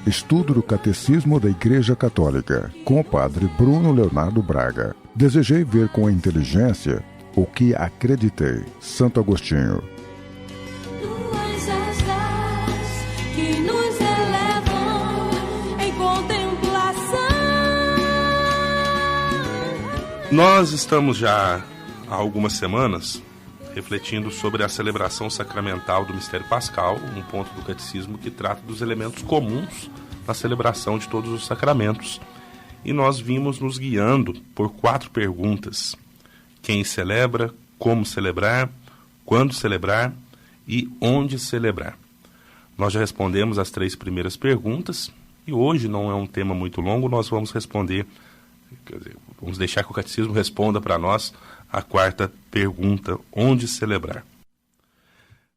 Estudo do Catecismo da Igreja Católica, com o Padre Bruno Leonardo Braga. Desejei ver com a inteligência o que acreditei. Santo Agostinho. Tuas asas que nos elevam em contemplação. Nós estamos já há algumas semanas refletindo sobre a celebração sacramental do Mistério Pascal, um ponto do Catecismo que trata dos elementos comuns na celebração de todos os sacramentos. E nós vimos nos guiando por 4 perguntas: quem celebra, como celebrar, quando celebrar e onde celebrar. Nós já respondemos as 3 primeiras perguntas e hoje não é um tema muito longo, nós vamos responder, vamos deixar que o Catecismo responda para nós a 4ª pergunta: onde celebrar?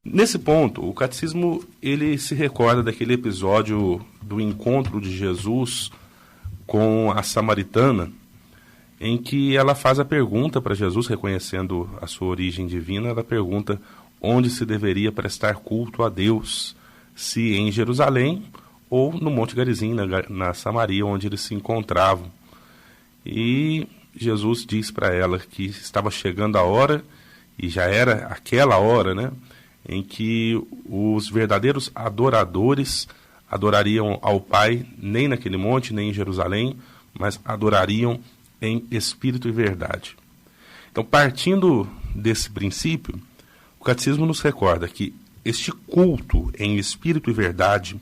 Nesse ponto, o Catecismo ele se recorda daquele episódio do encontro de Jesus com a samaritana, em que ela faz a pergunta para Jesus, reconhecendo a sua origem divina. Ela pergunta onde se deveria prestar culto a Deus, se em Jerusalém ou no Monte Garizim, na Samaria, onde eles se encontravam. E Jesus diz para ela que estava chegando a hora, e já era aquela hora, né, em que os verdadeiros adoradores adorariam ao Pai, nem naquele monte, nem em Jerusalém, mas adorariam em espírito e verdade. Então, partindo desse princípio, o Catecismo nos recorda que este culto em espírito e verdade,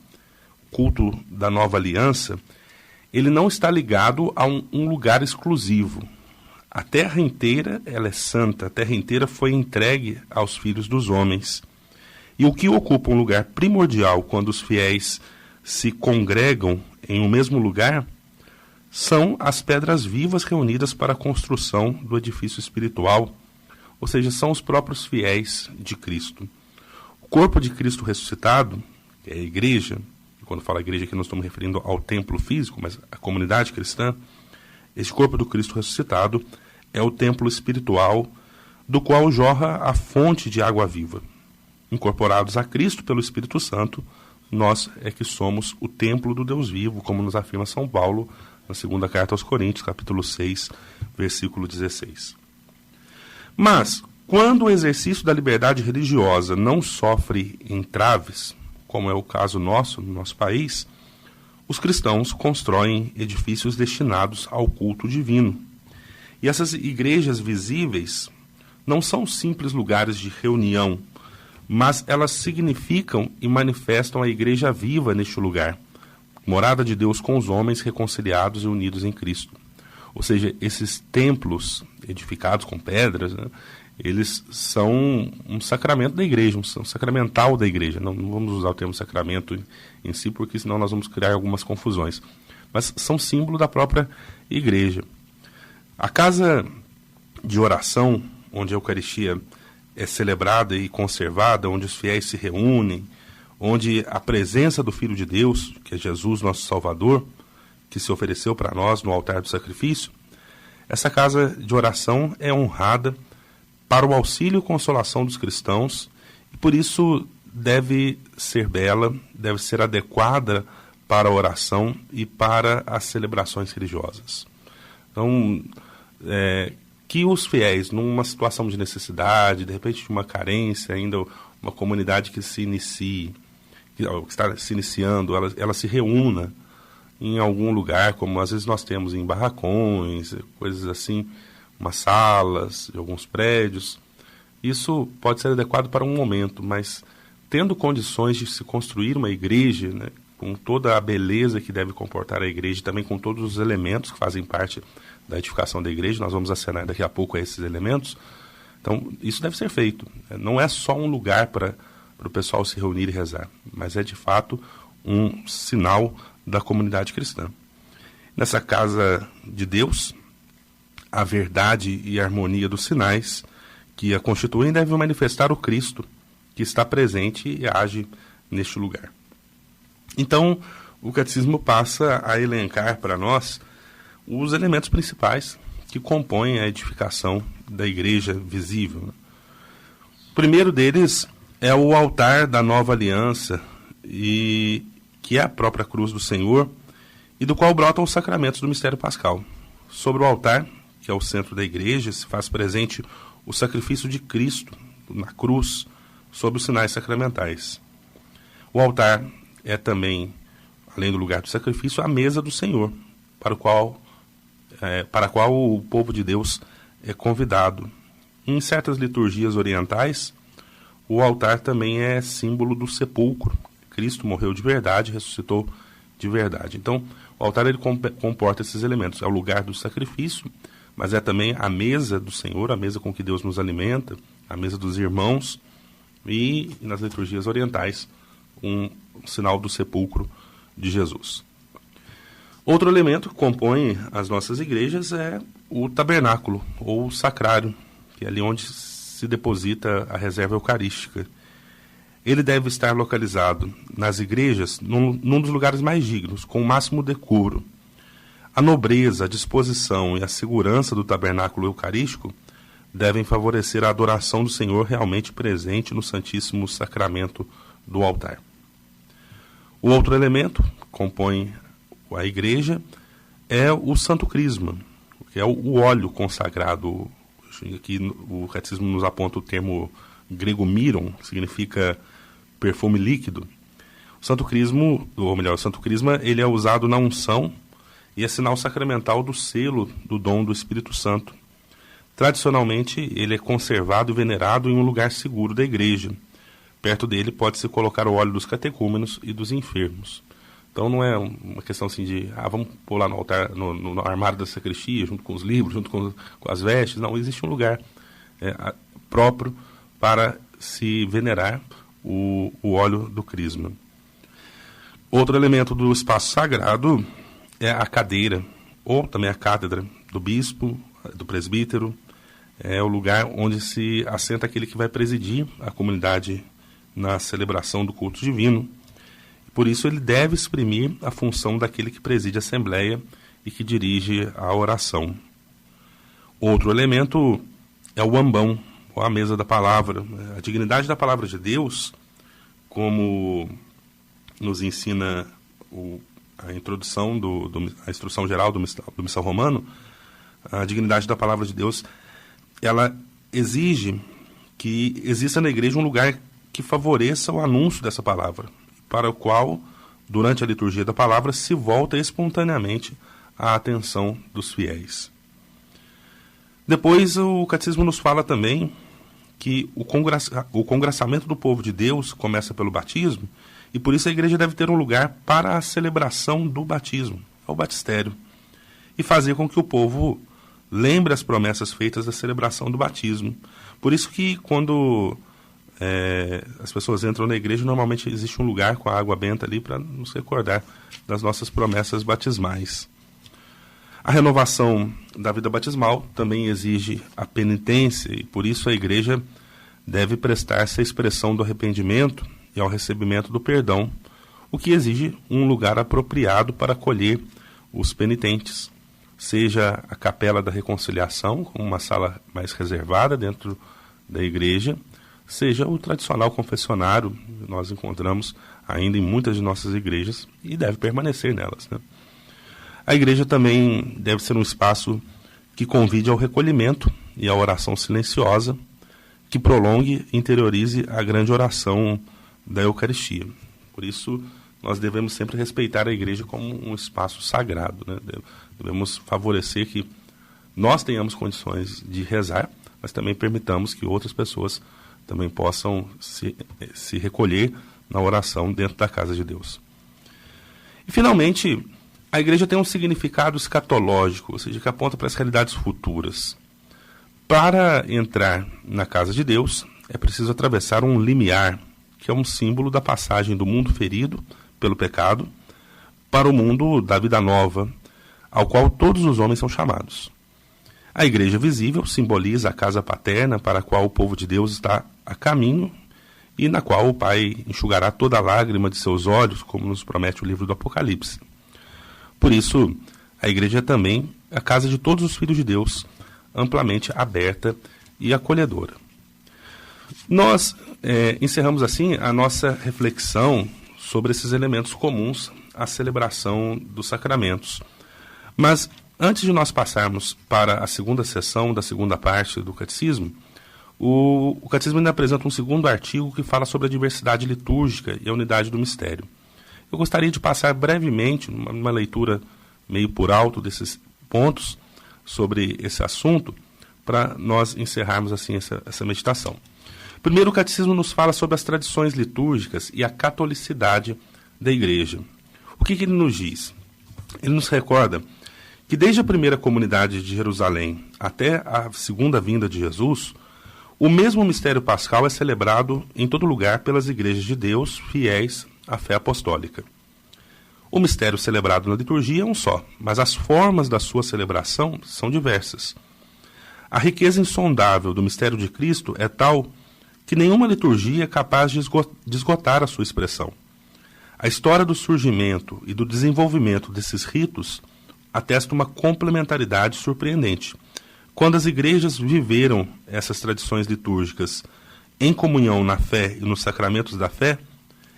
culto da nova aliança, ele não está ligado a um lugar exclusivo. A terra inteira, ela é santa, a terra inteira foi entregue aos filhos dos homens. E o que ocupa um lugar primordial quando os fiéis se congregam em um mesmo lugar são as pedras vivas reunidas para a construção do edifício espiritual, ou seja, são os próprios fiéis de Cristo. O corpo de Cristo ressuscitado, que é a igreja, e quando fala igreja aqui nós estamos referindo ao templo físico, mas a comunidade cristã, esse corpo do Cristo ressuscitado é o templo espiritual do qual jorra a fonte de água viva. Incorporados a Cristo pelo Espírito Santo, nós é que somos o templo do Deus vivo, como nos afirma São Paulo na 2ª carta aos Coríntios, capítulo 6, versículo 16. Mas, quando o exercício da liberdade religiosa não sofre entraves, como é o caso nosso, no nosso país, os cristãos constroem edifícios destinados ao culto divino. E essas igrejas visíveis não são simples lugares de reunião, mas elas significam e manifestam a igreja viva neste lugar, morada de Deus com os homens reconciliados e unidos em Cristo. Ou seja, esses templos edificados com pedras, né, eles são um sacramento da igreja, um sacramental da igreja. Não vamos usar o termo sacramento em si, porque senão nós vamos criar algumas confusões. Mas são símbolo da própria igreja. A casa de oração, onde a Eucaristia é celebrada e conservada, onde os fiéis se reúnem, onde a presença do Filho de Deus, que é Jesus, nosso Salvador, que se ofereceu para nós no altar do sacrifício, essa casa de oração é honrada para o auxílio e consolação dos cristãos e por isso deve ser bela, deve ser adequada para a oração e para as celebrações religiosas. Então, que os fiéis, numa situação de necessidade, de repente de uma carência, ainda uma comunidade que se inicie, que está se iniciando, ela se reúna em algum lugar, como às vezes nós temos em barracões, coisas assim, umas salas, alguns prédios. Isso pode ser adequado para um momento, mas tendo condições de se construir uma igreja, né, com toda a beleza que deve comportar a igreja, também com todos os elementos que fazem parte da edificação da igreja, nós vamos acenar daqui a pouco a esses elementos. Então, isso deve ser feito. Não é só um lugar para o pessoal se reunir e rezar, mas é de fato um sinal da comunidade cristã. Nessa casa de Deus, a verdade e a harmonia dos sinais que a constituem devem manifestar o Cristo, que está presente e age neste lugar. Então, o Catecismo passa a elencar para nós os elementos principais que compõem a edificação da igreja visível. O primeiro deles é o altar da nova aliança, e que é a própria cruz do Senhor, e do qual brotam os sacramentos do mistério pascal. Sobre o altar, que é o centro da igreja, se faz presente o sacrifício de Cristo na cruz, sob os sinais sacramentais. O altar é também, além do lugar do sacrifício, a mesa do Senhor, para a qual o povo de Deus é convidado. Em certas liturgias orientais, o altar também é símbolo do sepulcro. Cristo morreu de verdade, ressuscitou de verdade. Então, o altar ele comporta esses elementos. É o lugar do sacrifício, mas é também a mesa do Senhor, a mesa com que Deus nos alimenta, a mesa dos irmãos, e nas liturgias orientais, um sinal do sepulcro de Jesus. Outro elemento que compõe as nossas igrejas é o tabernáculo, ou o sacrário, que é ali onde se deposita a reserva eucarística. Ele deve estar localizado nas igrejas num dos lugares mais dignos, com o máximo decoro. A nobreza, a disposição e a segurança do tabernáculo eucarístico devem favorecer a adoração do Senhor realmente presente no Santíssimo Sacramento do altar. O outro elemento que compõe a igreja é o Santo Crisma, que é o óleo consagrado. Aqui o catecismo nos aponta o termo grego miron, que significa perfume líquido. O Santo Crisma, ou melhor, o Santo Crisma, ele é usado na unção e é sinal sacramental do selo do dom do Espírito Santo. Tradicionalmente, ele é conservado e venerado em um lugar seguro da igreja. Perto dele pode-se colocar o óleo dos catecúmenos e dos enfermos. Então não é uma questão assim de, vamos pôr lá no altar, no armário da sacristia, junto com os livros, junto com as vestes. Não, existe um lugar próprio para se venerar o óleo do crisma. Outro elemento do espaço sagrado é a cadeira, ou também a cátedra do bispo, do presbítero. É o lugar onde se assenta aquele que vai presidir a comunidade na celebração do culto divino. Por isso ele deve exprimir a função daquele que preside a assembleia e que dirige a oração. Outro elemento é o ambão, ou a mesa da palavra. A dignidade da palavra de Deus, como nos ensina a introdução a instrução geral do Missal Romano, a dignidade da palavra de Deus, ela exige que exista na igreja um lugar que favoreça o anúncio dessa palavra, para o qual, durante a liturgia da palavra, se volta espontaneamente a atenção dos fiéis. Depois, o catecismo nos fala também que o congraçamento do povo de Deus começa pelo batismo, e por isso a igreja deve ter um lugar para a celebração do batismo, ao batistério, e fazer com que o povo lembre as promessas feitas da celebração do batismo. Por isso que quando as pessoas entram na igreja, normalmente existe um lugar com a água benta ali para nos recordar das nossas promessas batismais. A renovação da vida batismal também exige a penitência, e por isso a igreja deve prestar-se à expressão do arrependimento e ao recebimento do perdão, o que exige um lugar apropriado para acolher os penitentes, seja a capela da reconciliação, como uma sala mais reservada dentro da igreja, seja o tradicional confessionário, que nós encontramos ainda em muitas de nossas igrejas e deve permanecer nelas, né? A igreja também deve ser um espaço que convide ao recolhimento e à oração silenciosa, que prolongue e interiorize a grande oração da Eucaristia. Por isso, nós devemos sempre respeitar a igreja como um espaço sagrado, né? Devemos favorecer que nós tenhamos condições de rezar, mas também permitamos que outras pessoas também possam se recolher na oração dentro da casa de Deus. E, finalmente, a igreja tem um significado escatológico, ou seja, que aponta para as realidades futuras. Para entrar na casa de Deus, é preciso atravessar um limiar, que é um símbolo da passagem do mundo ferido pelo pecado para o mundo da vida nova, ao qual todos os homens são chamados. A igreja visível simboliza a casa paterna para a qual o povo de Deus está a caminho e na qual o Pai enxugará toda a lágrima de seus olhos, como nos promete o livro do Apocalipse. Por isso, a igreja é também a casa de todos os filhos de Deus, amplamente aberta e acolhedora. Nós encerramos assim a nossa reflexão sobre esses elementos comuns à celebração dos sacramentos. Mas, antes de nós passarmos para a segunda sessão da segunda parte do Catecismo, o Catecismo ainda apresenta um segundo artigo que fala sobre a diversidade litúrgica e a unidade do mistério. Eu gostaria de passar brevemente, numa leitura meio por alto desses pontos sobre esse assunto, para nós encerrarmos assim essa meditação. Primeiro, o Catecismo nos fala sobre as tradições litúrgicas e a catolicidade da Igreja. O que ele nos diz? Ele nos recorda que desde a primeira comunidade de Jerusalém até a segunda vinda de Jesus, o mesmo mistério pascal é celebrado em todo lugar pelas igrejas de Deus fiéis à fé apostólica. O mistério celebrado na liturgia é um só, mas as formas da sua celebração são diversas. A riqueza insondável do mistério de Cristo é tal que nenhuma liturgia é capaz de esgotar a sua expressão. A história do surgimento e do desenvolvimento desses ritos atesta uma complementaridade surpreendente. Quando as igrejas viveram essas tradições litúrgicas em comunhão na fé e nos sacramentos da fé,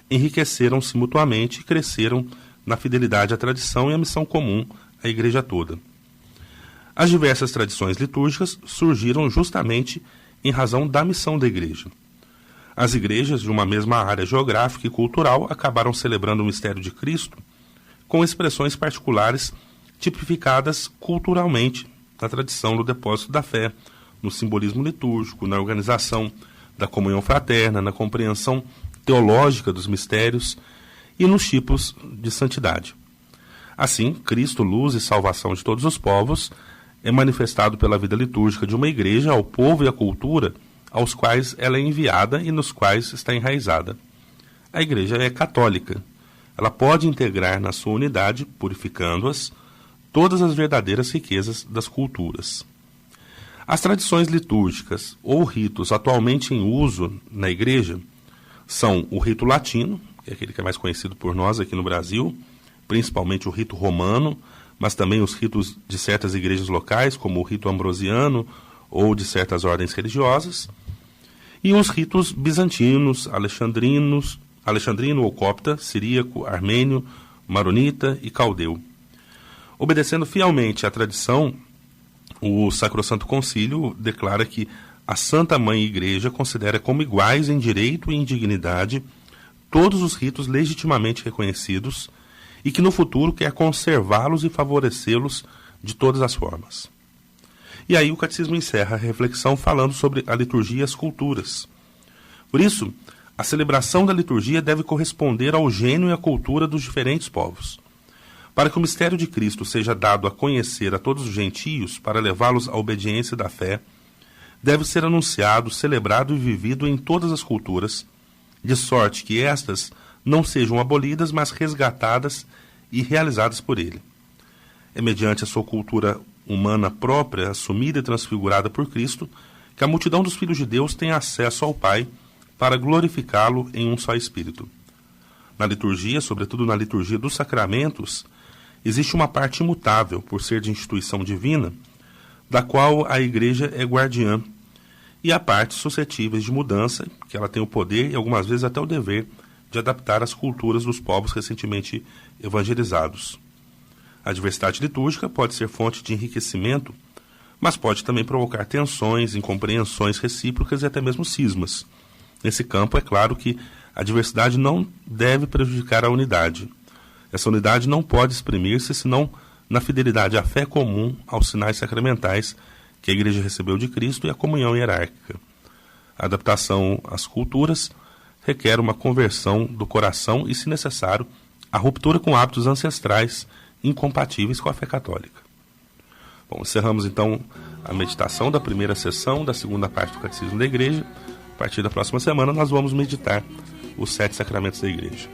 enriqueceram-se mutuamente e cresceram na fidelidade à tradição e à missão comum à igreja toda. As diversas tradições litúrgicas surgiram justamente em razão da missão da igreja. As igrejas de uma mesma área geográfica e cultural acabaram celebrando o mistério de Cristo com expressões particulares tipificadas culturalmente na tradição do depósito da fé, no simbolismo litúrgico, na organização da comunhão fraterna, na compreensão teológica dos mistérios e nos tipos de santidade. Assim, Cristo, luz e salvação de todos os povos, é manifestado pela vida litúrgica de uma igreja ao povo e à cultura aos quais ela é enviada e nos quais está enraizada. A igreja é católica. Ela pode integrar na sua unidade, purificando-as, todas as verdadeiras riquezas das culturas. As tradições litúrgicas ou ritos atualmente em uso na igreja são o rito latino, que é aquele que é mais conhecido por nós aqui no Brasil, principalmente o rito romano, mas também os ritos de certas igrejas locais, como o rito ambrosiano ou de certas ordens religiosas, e os ritos bizantinos, alexandrino ou copta, siríaco, armênio, maronita e caldeu. Obedecendo fielmente à tradição, o Sacrosanto Concílio declara que a Santa Mãe Igreja considera como iguais em direito e em dignidade todos os ritos legitimamente reconhecidos e que no futuro quer conservá-los e favorecê-los de todas as formas. E aí o Catecismo encerra a reflexão falando sobre a liturgia e as culturas. Por isso, a celebração da liturgia deve corresponder ao gênio e à cultura dos diferentes povos. Para que o mistério de Cristo seja dado a conhecer a todos os gentios, para levá-los à obediência da fé, deve ser anunciado, celebrado e vivido em todas as culturas, de sorte que estas não sejam abolidas, mas resgatadas e realizadas por ele. É mediante a sua cultura humana própria, assumida e transfigurada por Cristo, que a multidão dos filhos de Deus tem acesso ao Pai para glorificá-lo em um só Espírito. Na liturgia, sobretudo na liturgia dos sacramentos, existe uma parte imutável, por ser de instituição divina, da qual a Igreja é guardiã, e há partes suscetíveis de mudança, que ela tem o poder e algumas vezes até o dever de adaptar as culturas dos povos recentemente evangelizados. A diversidade litúrgica pode ser fonte de enriquecimento, mas pode também provocar tensões, incompreensões recíprocas e até mesmo cismas. Nesse campo, é claro que a diversidade não deve prejudicar a unidade. Essa unidade não pode exprimir-se senão na fidelidade à fé comum, aos sinais sacramentais que a Igreja recebeu de Cristo e à comunhão hierárquica. A adaptação às culturas requer uma conversão do coração e, se necessário, a ruptura com hábitos ancestrais incompatíveis com a fé católica. Bom, encerramos então a meditação da primeira sessão da segunda parte do Catecismo da Igreja. A partir da próxima semana nós vamos meditar os 7 sacramentos da Igreja.